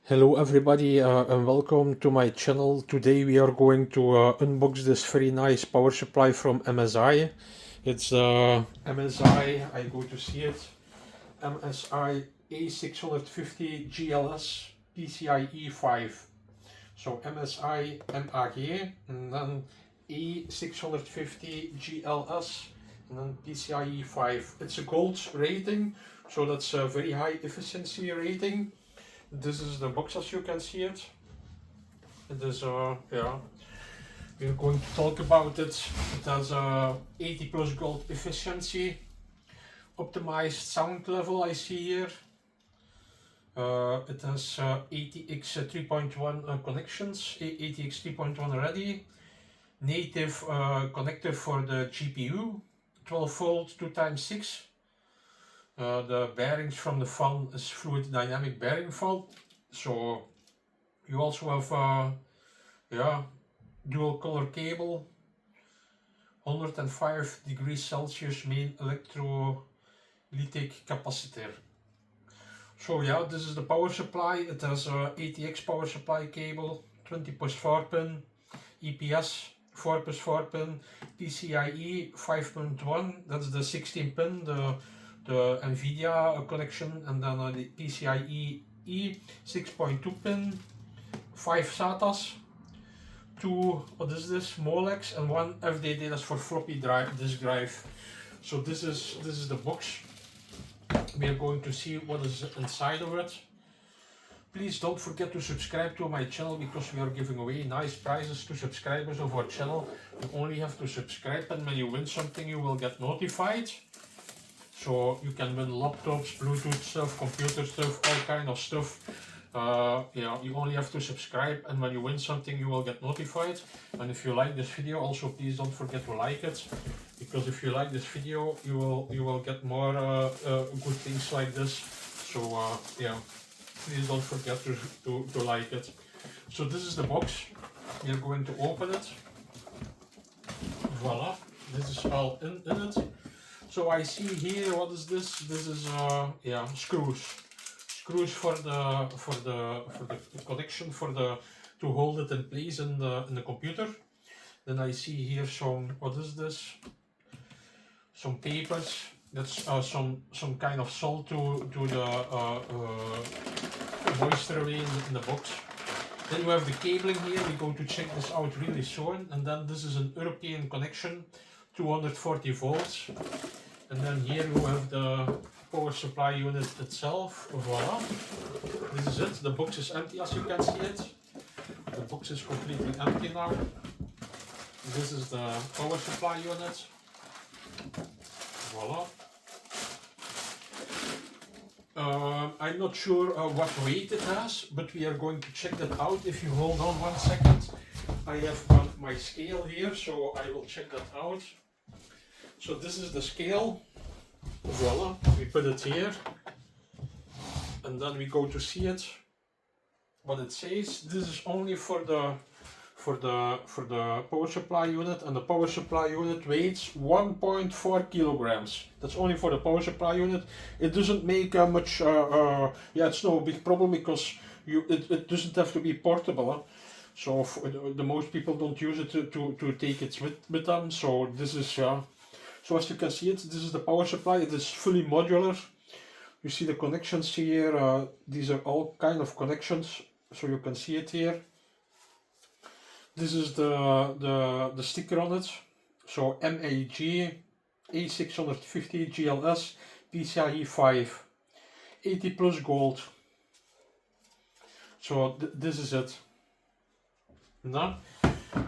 Hello everybody and welcome to my channel. Today we are going to unbox this very nice power supply from MSI. It's MSI, I go to see it, MSI A650GLS PCIe5. So MSI MAG and then A650GLS and then PCIe5. It's a gold rating, so that's a very high efficiency rating. This is the box as you can see it. It is yeah, we're going to talk about it. It has 80 plus gold efficiency, optimized sound level I see here. It has ATX 3.1 connections, ATX 3.1 ready, native connector for the GPU, 12 volt 2x6. The bearings from the fan is fluid dynamic bearing fan. So you also have yeah, dual color cable, 105 degrees Celsius main electrolytic capacitor. So yeah, this is the power supply. It has a ATX power supply cable, 20 plus 4 pin, EPS 4 plus 4 pin, PCIe 5.1, that's the 16 pin, the NVIDIA connection, and then the PCIe 6.2 pin, 5 SATAs, 2, what is this, Molex, and 1 FDD, that's for floppy disk drive. So this is the box. We are going to see what is inside of it. Please don't forget to subscribe to my channel because we are giving away nice prizes to subscribers of our channel. You only have to subscribe, and when you win something you will get notified. So you can win laptops, Bluetooth stuff, computer stuff, all kind of stuff. Yeah, you only have to subscribe, and when you win something you will get notified. And if you like this video, also please don't forget to like it, because if you like this video you will get more good things like this. So yeah, please don't forget to like it. So this is the box. We are going to open it. Voila, this is all in it. So I see here, what is this? This is yeah, screws for the connection to hold it in place in the computer. Then I see here some, what is this? Some papers. That's some kind of salt to the moisture away in the box. Then you have the cabling here. We're going to check this out really soon. And then this is an European connection, 240 volts. And then here you have the power supply unit itself. Voila. This is it. The box is empty as you can see it. The box is completely empty now. This is the power supply unit. Voila. I'm not sure what weight it has, but we are going to check that out. If you hold on 1 second, I have my scale here, so I will check that out. So this is the scale. Voila, we put it here, and then we go to see it. What it says. This is only for the power supply unit, and the power supply unit weighs 1.4 kilograms. That's only for the power supply unit. It doesn't make much. Yeah, it's no big problem because it doesn't have to be portable. Huh? So the most people don't use it to take it with them. So this is So as you can see this is the power supply. It is fully modular. You see the connections here. These are all kind of connections, so you can see it here. This is the sticker on it. So MAG A650GLS PCIe5, 80 plus gold. So this is it. Now,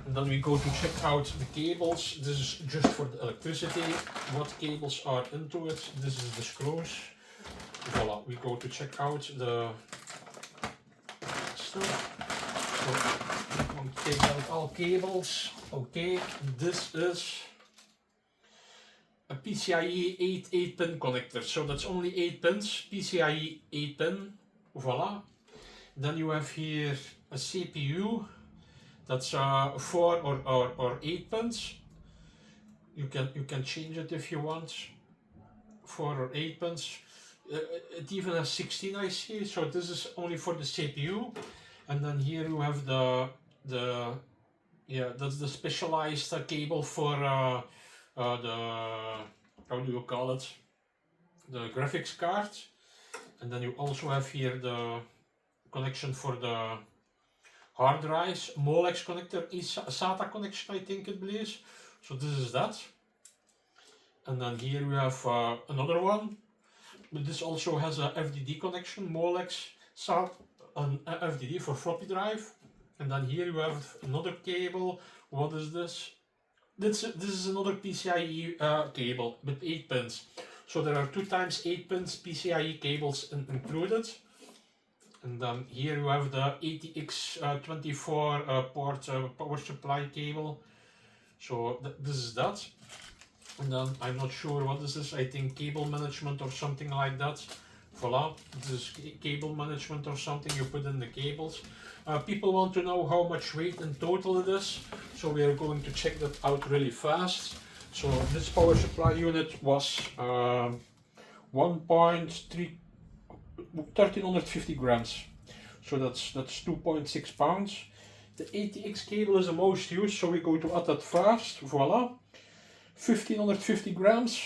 and then we go to check out the cables. This is just for the electricity. What cables are into it? This is the screws. Voila, we go to check out the stuff. So we take out all cables. Okay, this is a PCIe 8 pin connector. So that's only 8 pins. PCIe 8 pin. Voila. Then you have here a CPU. That's 4 or 8 pins. You can change it if you want. 4 or 8 pins. It even has 16 IC, so this is only for the CPU. And then here you have the yeah, that's the specialized cable for the, how do you call it, the graphics card. And then you also have here the connection for the hard drives, Molex connector, SATA connection, I think it believes. So this is that. And then here we have another one, but this also has a FDD connection, Molex, SATA, an FDD for floppy drive. And then here you have another cable. What is this? This is another PCIe cable with 8 pins. So there are 2 times 8 pins PCIe cables included. And then here you have the ATX24 port power supply cable. So this is that. And then I'm not sure what this is. I think cable management or something like that. Voila, this is cable management or something. You put in the cables. People want to know how much weight in total it is, so we are going to check that out really fast. So this power supply unit was 1350 grams, so that's 2.6 pounds. The ATX cable is the most used, so we go to add that first. Voila, 1550 grams.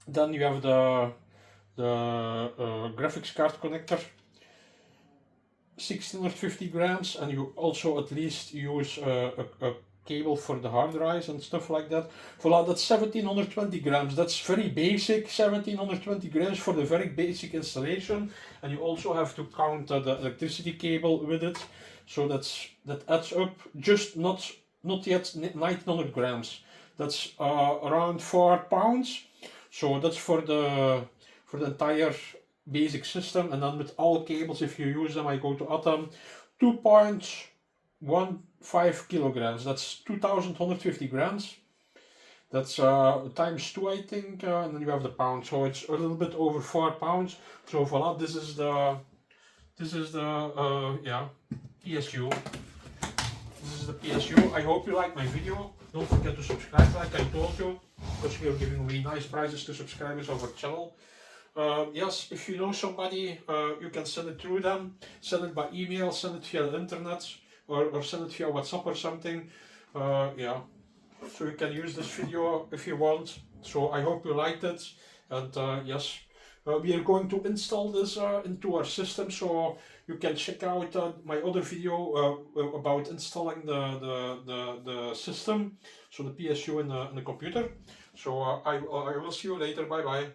Then you have the graphics card connector, 1650 grams, and you also at least use a cable for the hard drives and stuff like that. Voila, that's 1720 grams. That's very basic, 1720 grams for the very basic installation. And you also have to count the electricity cable with it. So that adds up, just not yet 1900 grams. That's around 4 pounds. So that's for the entire basic system. And then with all cables, if you use them, I go to atom, 2.15 kilograms. That's 2150 grams. That's times 2, I think, and then you have the pound. So it's a little bit over 4 pounds. So voila, this is the yeah, PSU. This is the PSU. I hope you like my video. Don't forget to subscribe, like I told you, because we are giving away nice prizes to subscribers of our channel. Yes, if you know somebody, you can send it through them. Send it by email, send it via the internet, or send it via WhatsApp or something. Yeah, so you can use this video if you want. So I hope you liked it. And yes, we are going to install this into our system, so you can check out my other video about installing the system, so the PSU in the computer. So I will see you later. Bye bye.